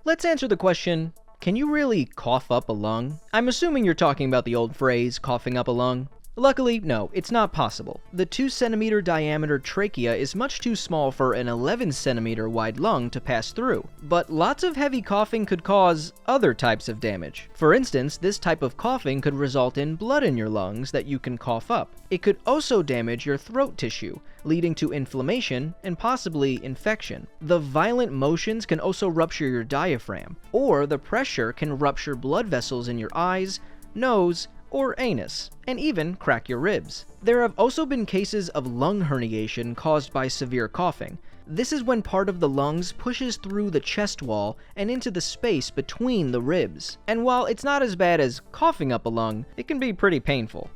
Let's answer the question, can you really cough up a lung? I'm assuming you're talking about the old phrase, coughing up a lung. Luckily, no, it's not possible. The 2 cm diameter trachea is much too small for an 11 cm wide lung to pass through, but lots of heavy coughing could cause other types of damage. For instance, this type of coughing could result in blood in your lungs that you can cough up. It could also damage your throat tissue, leading to inflammation and possibly infection. The violent motions can also rupture your diaphragm, or the pressure can rupture blood vessels in your eyes, nose, or anus, and even crack your ribs. There have also been cases of lung herniation caused by severe coughing. This is when part of the lungs pushes through the chest wall and into the space between the ribs. And while it's not as bad as coughing up a lung, it can be pretty painful.